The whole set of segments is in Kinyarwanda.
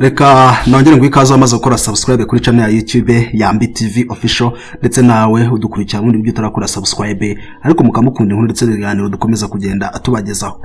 Reka nongere ngo ikaze wamaze gukora subscribe kuri channel ya YouTube Yambi TV official ndetse nawe udukurikira muri byo utarakora subscribe ariko mukamukunda inkuru ndetse n'ibiganiro dukomeza kugenda atubagezaho.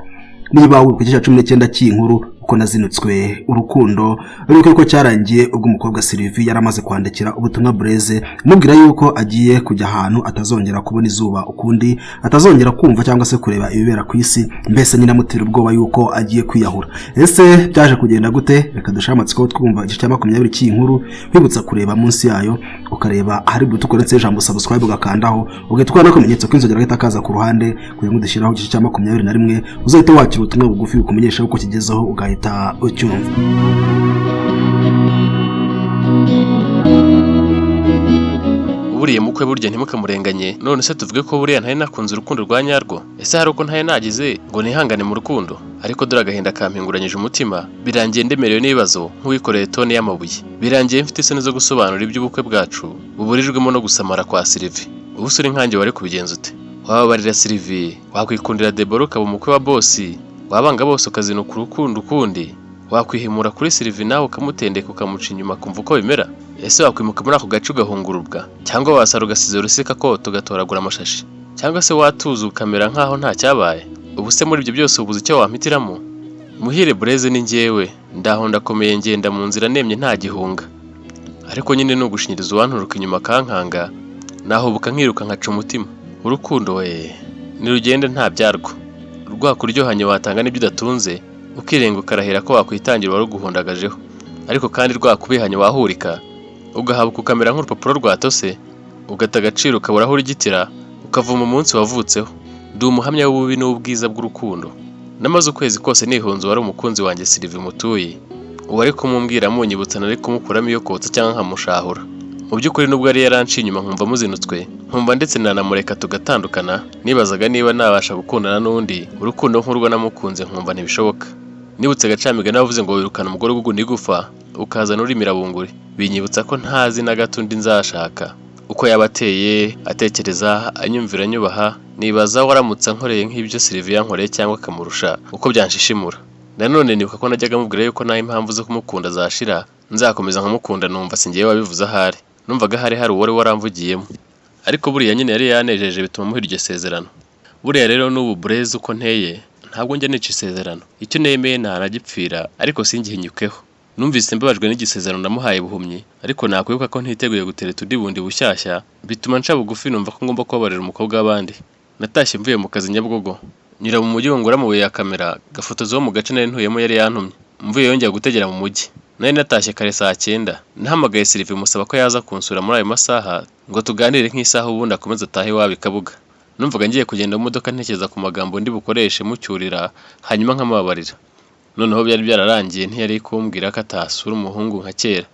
Niba uri ku gice 19 cy'inkuru uko nazinutswe urukundo ariko ko cyarangiye ubwo umukobwa Sylvie yaramaze kwandikira ubutumwa Blaise mubwira yuko agiye kujya ahantu atazongera kubona izuba ukundi, atazongera kumva cyangwa se kureba ibibera ku isi, mbese nyina mutira ubwoba yuko agiye kwiyahura. Ese byaje kugenda gute? Reka dushamatsiko twumva igice cya 20 cy'inkuru, kwibutsa kureba munsi yayo ukareba ahari butukoretse ijambo subscribe ugakandaho ugatwara akamenyetso kw'inzogera gahita kaza ku ruhande kugira ngo dushyiraho igice cya 21 uzahita wakira ubutumwa bugufi bukumenyesha uko kigezeho ugahita ucyumva. Buriye mukwe burya ntimukamurenganye, none se tuvuge ko buriya ntari nakunze urukundo rwa nyarwo? Ese hari uko ntaye nagize ngo nihangane mu rukundo? Ariko dore agahinda kampinguranyije umutima, birangiye ndemerewe n'ibibazo nk'uwikoreye tone y'amabuye, birangiye mfite isoni zo gusobanura iby'ubukwe bwacu buburijwemo no gusamara kwa Sylvie. Ubusore nkanjye wari kubigenza ute? Wababarira Sylvie, wakwikundira Deborah ukaba umukwe wa bosi, wabanga bose ukazinuka urukundo ukundi, wakwihimura kuri Sylvie nawe ukamutendeka ukamuca inyuma kumva uko bimera? Ese wakwimuka muri ako gace ugahungurubwa, cyangwa wasara ugasize urusika ko tugatoragura amashashi, cyangwa se watuza ukamera nkaho nta cyabaye? Ubu se muri ibyo byose ubuze icyo wampitiramo? Muhire Blaise ni njyewe, ndaho ndakomeye ngenda mu nzira nemye nta gihunga, ariko nyine nugushinyiriza uwanturuka inyuma kankanga nahubuka nkiruka nkaca umutima. Urukundo we nirugende nta byarwo, rwakuryohanye watanga n'ibyo udatunze ukirenga ukarahira ko wakwitangira waruguhundagajeho, ariko kandi rwakubihanye wahurika ugahabuka ukamera nk'urupapuro rwatose, ugata agaciro ukabura aho urigitira ukavuma umunsi wavutseho. Ndi umuhamya w'ububi n'ubwiza bw'urukundo, namaze ukwezi kose nihunze wari umukunzi wanjye Sylvie mutuye, uwari kumumbwira munyibutsa nari kumukuramo iyo kotsa cyangwa nkamushahura. Mu by'ukuri nubwo ari yaranciye inyuma nkumva muzinutswe, nkumva ndetse nanamureka tugatandukana, nibazaga niba nabasha gukundana n'undi urukundo nk'urwo namukunze nkumva ntibishoboka. Nibutse Gacamiga navuze ngo wirukana umugore w'ugundi gufa ukazana uri mirabunguri, binyibutsa ko ntazi na gato undi nzashaka. Uko yabateye atekereza anyumvira anyubaha, nibaza waramutse nkoreye nk'ibyo Sylvie yankoreye cyangwa akamurusha uko byanshishimura. Nanone nibuka ko najyaga mubwira yuko nta impamvu zo kumukunda zashira, nzakomeza nkamukunda numva singiye wabivuze ahari, numvaga hari uwari waramvugiyemo. Ariko buriya nyine yari yanejeje bituma muhira iryo sezerano. Buriya rero n'ubu Blaise uko nteye ntabwo njya nica isezerano, icyo nemeye ntanagipfira ariko singihinyukeho. Numvise mbabajwe n'igisezerano namuhaye buhumyi, ariko nakwibuka ko ntiteguye gutereta undi bundi bushyashya, bituma nca bugufi numva ko ngomba kubabarira umukobwa w'abandi. Natashye mvuye mu kazi Nyabugogo, nyira mu mujyi ngura amabuye ya kamera gafotozo wo mu gace nari ntuyemo yari yantumye, mvuye yongera gutegera mu mujyi. Nari natashye kare saa 9, nahamagaye Sylvie musaba ko yaza kunsura muri ayo masaha ngo tuganire nk'isaha ubundi akomeza atahe iwabo Kabuga. Numvaga ngiye kugenda mu modoka ntekereza ku magambo ndi bukoreshe mucyurira hanyuma nkamababarira. Noneho byari byararangiye ntiyari kumbwira ko atasura umuhungu nka kera.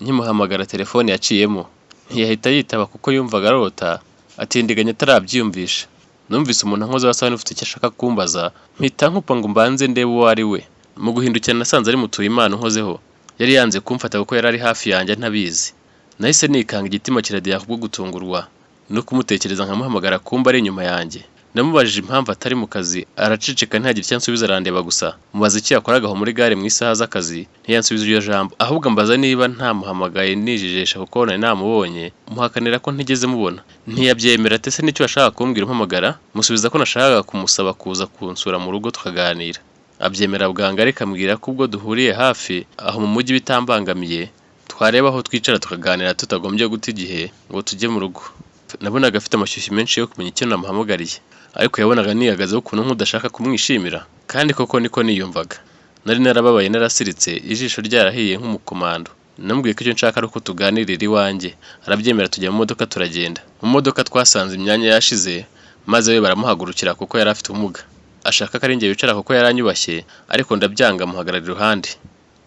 Nkimuhamagara telefone yaciyemo, ntiyahita yitaba kuko yumvaga arota, atindiganya atarabyiyumvisha. Numvise umuntu ankoze wasaba n'ufite icyo ashaka kumbaza, mpita nkupa ngo mbanze ndebe uwo ari we. Mu guhindukira nasanze ari mutuye Imana nkozeho, yari yanze kumfata kuko yari ari hafi yanjye ntabizi. Nahise nikanga igitima kiradiya kubwo gutungurwa no kumutekereza nkamuhamagara kumba ari inyuma yanjye. Namubajije impamvu atari mu kazi, aracicika ntagira icyo ansubiza, arandeba gusa. Mubaza icyo yakoragaho muri gare mu isaha z'akazi, ntiyansubiza iryo jambo, ahubwo mbaza niba ntamuhamagaye nijijesha kuko nari namubonye, muhakanira ko ntigeze mubona. Ntiyabyemera, ate se nicyo ashaka kumbwira umpamagara? Musubiza ko nashakaga kumusaba kuza kunsura mu rugo tukaganira. Abyemera bwanga, ariko ambwira ko ubwo duhuriye hafi aho mu mujyi bitambangamiye twareba aho twicara tukaganira tutagombye guta igihe ngo tujye mu rugo. Nabonaga afite amashyushyu menshi yo kumenya icyo namuhamagariye, ariko yabonaga nihagazeho ukuntu nk'udashaka kumwishimira, kandi koko niko niyumvaga. Nari narababaye narasiritse, ijisho ryarahiye nk'umukomando. Namubwiye ko icyo nshaka ari uko tuganirira iwanjye, arabyemera tujya mu modoka turagenda. Mu modoka twasanze imyanya yashize, maze we baramuhagurukira kuko yari afite ubumuga. Ashaka ko ari njye wicara kuko yaranyubashye, ariko ndabyanga muhagarara iruhande.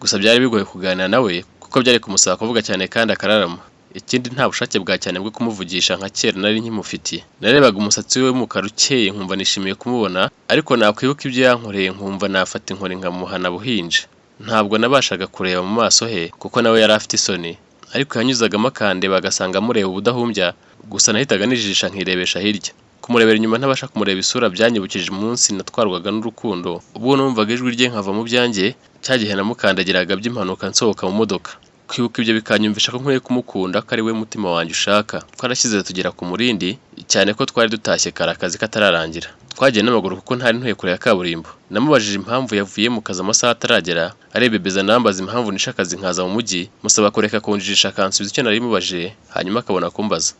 Gusa byari bigoye kuganira nawe kuko byari kumusaba kuvuga cyane kandi akararama. Ikindi nta bushake bwa cyane bwo kumuvugisha nka kera nari nkimufitiye. Narebaga umusatsi we w'umukara ukeye nkumva nishimiye kumubona, ariko nakwibuka ibyo yankoreye nkumva nafata inkoni nkamuhana buhinja. Ntabwo nabashaga kureba mu maso he kuko nawe yari afite isoni, ariko yanyuzagamo akandeba agasanga amureba ubudahumbya, gusa nahitaga nijijisha nkirebesha hirya. kumurebera inyuma ntabasha kumureba isura byanyibukije umunsi natwarwaga n'urukundo ubwo numvaga ijwi rye nkava mu byanjye cyagihe namukandagiraga by'impanuka nsohoka mu modoka. Kwibuka ibyo bikanyumvisha ko nkwiye kumukunda ko ari we mutima wanjye ushaka. Twarashyize tugera ku Murindi cyane ko twari dutashye kare akazi katararangira. Twagiye n'amaguru kuko ntari ntuye kure ya kaburimbo. Namubajije impamvu yavuye mu kazi amasaha ataragera, arebebeza nambaza impamvu nishe akazi nkaza mu mujyi, musaba kureka kunjijisha akansubiza icyo nari mubajije, hanyuma akabona kumbaza.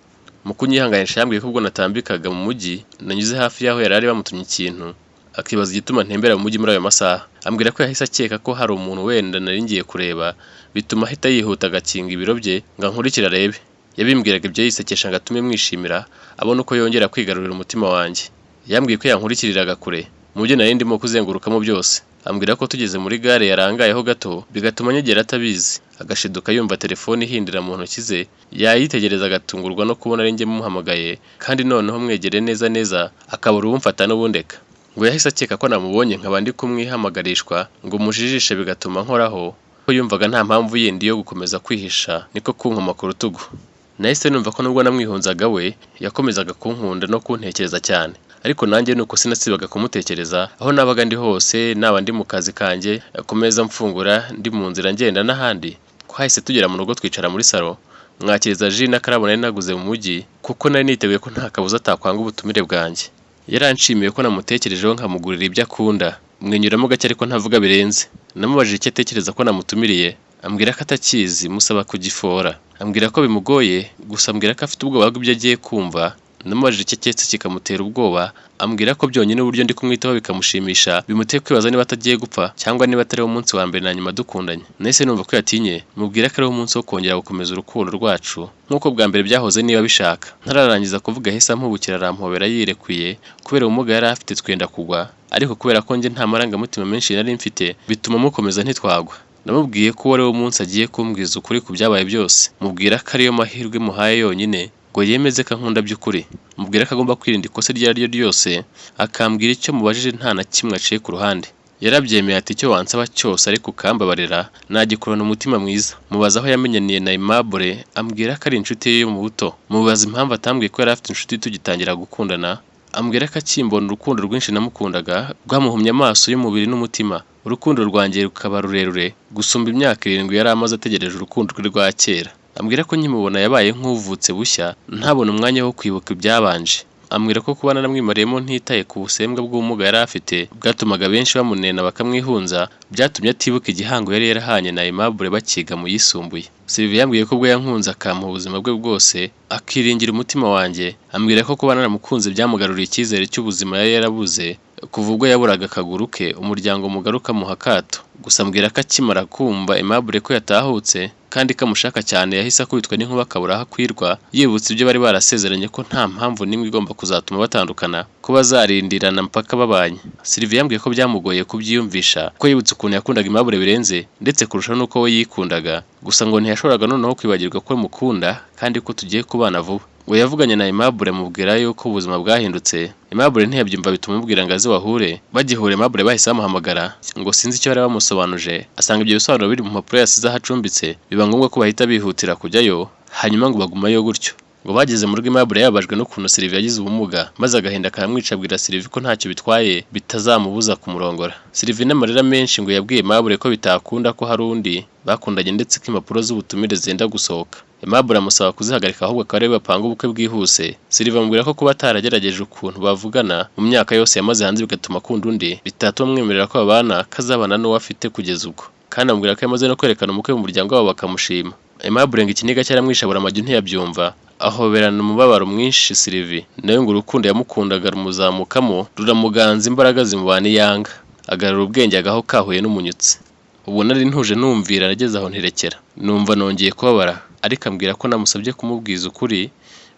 Mu kunyihanganisha yambwiye ko ubwo natambikaga mu mujyi nanyuze hafi y'aho yari bamutumye ikintu, akibaza igituma ntembera mu mujyi muri ayo masaha. Ambwira ko yahise akeka ko hari umuntu wenda nari ngiye kureba, bituma ahita yihuta agakinga ibiro bye ngo ankurikire arebe. Yabimbwiraga ibyo yisekesha ngo atume mwishimira, abona uko yongera kwigarurira umutima wanjye. Yambwiye ko yankurikiriraga kure mu byo nari ndimo kuzengurukamo byose. Ambwira ko tugeze muri gare yarangayeho gato bigatuma nyegera atabizi, agashiduka yumva telefone ihindira mu ntoki ze, yayitegereza agatungurwa no kubona ari njye muhamagaye kandi noneho mwegere neza neza akabura uwumfata n'ubundeka. Ngo yahise akeka ko namubonye nkaba ndi kumwihamagarishwa ngo mujijishe bigatuma nkoraho, ko yumvaga nta mpamvu yindi yo gukomeza kwihisha niko kunkoma ku rutugu. Nahise numva ko nubwo namwihunzaga we yakomezaga kunkunda no kuntekereza cyane, ariko nanjye nuko sinasibaga kumutekereza aho nabaga ndi hose, naba ndi mu kazi kanjye, akomeza mfungura ndi mu nzira ngenda n'ahandi. Twahise tugera mu rugo twicara muri salo, mwakiriza ji n'akarabo nari naguze mu mujyi kuko nari niteguye ko nta kabuza atakwanga ubutumire bwanjye. Yaranshimiye ko namutekerejeho nkamugurira ibyo akunda, mwenyuramo gake ariko ntavuga birenze. Namubajije icyo atekereza ko namutumiriye, ambwira ko atakizi, musaba kugifora. Ambwira ko bimugoye, gusa ambwira ko afite ubwoba bw'ibyo agiye kumva. Namubajije icyo cyetse kikamutera ubwoba, ambwira ko byonyine uburyo ndi kumwitaho bikamushimisha, bimuteye kwibaza niba atagiye gupfa cyangwa niba atari wo munsi wa mbere na nyuma dukundanye. Nahise numva ko yatinye, mubwira ko ari wo munsi wo kongera gukomeza urukundo rwacu nk'uko bwa mbere byahoze niba bishaka. Ntararangiza kuvuga ahise ampubukira arampobera yirekuye kubera ubumuga yari afite twenda kugwa, ariko kubera ko njye nta marangamutima menshi nari mfite bituma mukomeza ntitwagwa. Namubwiye ko wari wo munsi agiye kumbwiza ukuri ku byabaye byose, mubwira ko ariyo mahirwe muhaye yonyine ngo yemeze ko ankunda by'ukuri. Mubwira ko agomba kwirinda ikosa iryo ari ryo ryose, akambwira icyo mubajije nta na kimwe aciye ku ruhande. Yarabyemeye ati icyo wansaba cyose ariko ukambabarira nagikorana umutima mwiza. Mubaza aho yamenyaniye na Aimable, ambwira ko ari inshuti ye yo mu buto. Mubaza impamvu atambwiye ko yari afite inshuti tugitangira gukundana, ambwira ko akimbona urukundo rwinshi namukundaga rwamuhumye amaso y'umubiri n'umutima. Urukundo rwanjye rukaba rurerure gusumba imyaka 7 yari amaze ategereje urukundo rwe rwa kera. Ambwira ko nkimubona yabaye nk'uvutse bushya, ntabona umwanya wo kwibuka ibyabanje. Ambwira ko kubana namwimariyemo ntitaye ku busembwa bw'ubumuga yari afite bwatumaga benshi bamunena bakamwihunza, byatumye atibuka igihango yari yarahanye na Aimable bakiga mu yisumbuye. Sylvie yambwiye ko ubwo yankunze akampa ubuzima bwe bwose akiringira umutima wanjye. Ambwira ko kubana namukunze byamugaruriye icyizere cy'ubuzima yari yarabuze kuva ubwo yaburaga akaguru ke umuryango mugaruka mu hakato. Gusa ambwira ko akimara kumva Aimable ko yatahutse kandi kamushaka cyane yahise akubitwa n'inkuba akabura aho akwirwa, yibutse ibyo bari barasezeranye ko nta mpamvu n'imwe igomba kuzatuma batandukana, ko bazarindirana mpaka babanye. Sylvie yambwiye ko byamugoye kubyiyumvisha ko yibutse ukuntu yakundaga Aimable birenze ndetse kurusha nuko we yikundaga, gusa ngo ntiyashoboraga noneho kwibagirwa ko mukunda kandi ko tugiye kubana vuba. We yavuganye na Aimable mubwira yuko ubuzima bwahindutse. Aimable ntiyabyumva bituma mubwira ngo aze wahure. Bagihure Aimable bahise bamuhamagara ngo sinzi icyo bari bamusobanuje, asanga ibyo bisobanuro biri mu mpapuro yasize ahacumbitse, biba ngombwa ko bahita bihutira kujyayo hanyuma ngo bagumayo gutyo. Ngo bageze mu rugo Aimable yababajwe n'ukuntu Sylvie yagize ubumuga, maze agahinda karamwica abwira Sylvie ko ntacyo bitwaye bitazamubuza kumurongora. Sylvie n'amarira menshi ngo yabwiye Aimable ko bitakunda ko hari undi bakundanye ndetse ko impapuro z'ubutumire zenda gusohoka. Aimable amusaba kuzihagarika ahubwo akaba ariwe bapanga ubukwe bwihuse. Sylvie amubwira ko kuba ataragerageje ukuntu bavugana mu myaka yose yamaze hanze bigatuma akunda undi bitatuma amwemerera ko babana, kazabana n'uwo afite kugeza ubwo, kandi amubwira ko yamaze no kwerekana umukwe mu muryango wabo bakamushima. Aimable ngo ikiniga cyaramwishabura amajyo ntiyabyumva, ahoberana umubabaro mwinshi Sylvie, nawe ngo urukundo yamukundaga rumuzamukamo ruramuganza imbaraga zimubana iyanga, agarura ubwenge agaho kahuye n'umunyutsi. Ubu nari ntuje numvira nageze aho ntirekera, numva nongeye kubabara, ariko ambwira ko namusabye kumubwiza ukuri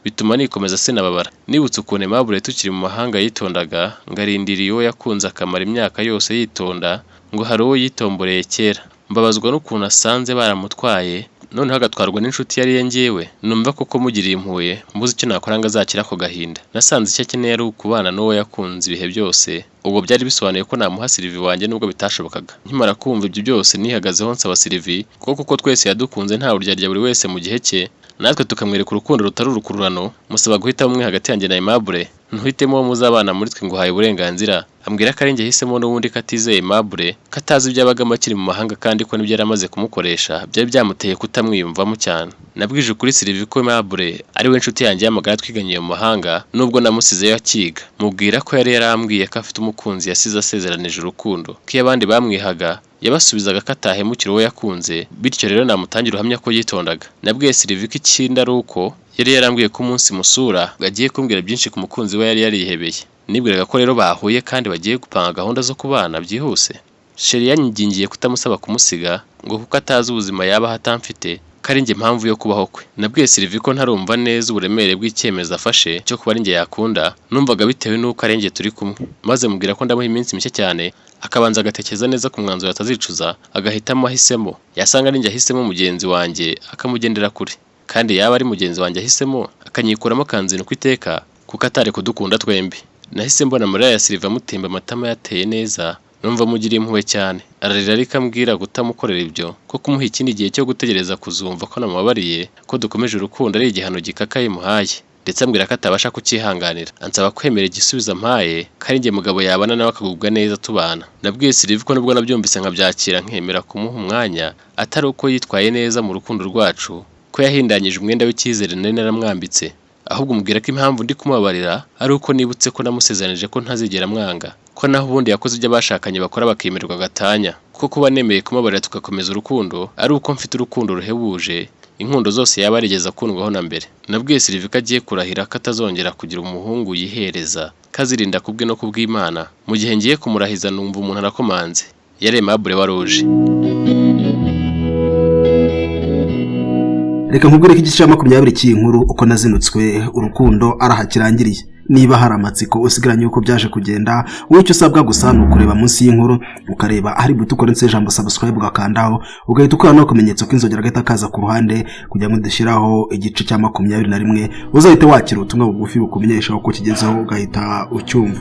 bituma nikomeza sinababara. Nibutse ukuntu Aimable tukiri mu mahanga yitondaga, ngarindiriye uwo yakunze akamara imyaka yose yitonda, ngo hari uwo yitomboreye kera. Mbabazwa n'ukuntu asanze baramutwaye, noneho agatwarwa n'inshuti yari yengewe. Numva koko mugiriye impuye, mbuze icyo nakora ngo azakira ako gahinda. Nasanze icyo akeneye ari ukubana n'uwo yakunze ibihe byose. Ubwo byari bisobanuye ko namuha Sylvie wanjye nubwo bitashobokaga. Nkimara kumva ibyo byose nihagazeho nsaba Sylvie kuko twese yadukunze nta uryarya buri wese mu gihe cye, natwe tukamwereka urukundo rutari urukururano, musaba guhita umwe hagati yanjye na Aimable. ntuhitemo uwo muzabana muri twe nguhaye uburenganzira. Ambwira ko ari njye yahisemo n'ubundi ko atizeye Aimable, ko atazi iby'abagamo akiri mu mahanga kandi ko n'ibyo yaramaze kumukoresha byari byamuteye kutamwiyumvamo cyane. Nabwije ukuri Sylvie ko Aimable ari we nshuti yanjye y'amagara twiganye mu mahanga nubwo namusizeyo akiga. Mubwira ko yari yarambwiye ko afite umukunzi yasize asezeranije urukundo, ko iyo abandi bamwihaga yabasubizaga ko atahemukira uwo yakunze, bityo rero namutangira uhamya ko yitondaga. Nabwiye Sylvie ko ikindi ari uko yari yarambwiye ko umunsi musura agiye kumbwira byinshi ku mukunzi we yari yarihebeye. Nibwiraga ko rero bahuye kandi bagiye gupanga gahunda zo kubana byihuse. Sheri yanyigingiye kutamusaba kumusiga ngo kuko atazi ubuzima yaba hatamfite, kari njye impamvu yo kubaho kwe. Nabwiye Sylvie ko ntarumva neza uburemere bw'icyemezo afashe cyo kuba ari njye yakunda, numvaga bitewe n'uko ari njye turi kumwe. Maze mubwira ko ndamuha iminsi mike cyane akabanza agatekereza neza ku mwanzuro atazicuza, agahitamo ahisemo. Yasanga ari njye ahisemo mugenzi wanjye akamugendera kure, kandi yaba ari mugenzi wanjye ahisemo akanyikuramo akanzinuka iteka kuko atari kudukunda twembi. Nahise mbona amarira ya Sylvie amutemba amatama yateye neza, numva mugiriye impuhwe cyane. Ararira ariko ambwira gutamukorera ibyo, ko kumuha ikindi gihe cyo gutegereza kuzumva ko namubabariye, ko dukomeje urukundo ari igihano gikakaye muhaye. Ndetse ambwira ko atabasha kucyihanganira, ansaba kwemera igisubizo ampaye, ko ari njye mugabo yabana nawe akagubwa neza tubana. Nabwiye Sylvie ko nubwo nabyumvise nkabyakira nkemera kumuha umwanya, atari uko yitwaye neza mu rukundo rwacu, ko yahindanyije umwenda w'icyizere nari naramwambitse, ahubwo mubwira ko impamvu ndi kumubabarira ari uko nibutse ko namusezeranije ko ntazigera mwanga, ko naho ubundi yakoze ibyo abashakanye bakora bakemerwa gatanya, ko kuba nemeye kumubabarira tugakomeza urukundo ari uko mfite urukundo ruhebuje inkundo zose yaba yarigeze akundwaho na mbere. Nabwiye Sylvie ko agiye kurahira ko atazongera kugira umuhungu yihereza, kazirinda kubwe no kubw'Imana. Mu gihe ngiye kumurahiza numva umuntu arakomanze, yari Aimable waruje. Reka nkubwire ko igice cya 20 cy'inkuru uko nazinutswe urukundo arahakirangiriye. Niba hari amatsiko usigaranye uko byaje kugenda, wowe icyo usabwa gusa ni ukureba munsi y'inkuru ukareba ahari buto ukorense ijambo subscribe ugakandaho, ugahita ukora no kumenyetso k'inzogera gahita kaza ku ruhande kugira ngo dushyiraho igice cya 21 uzahite wakira ubutumwa bugufi bukumenyesha uko kigezeho ugahita ucyumva.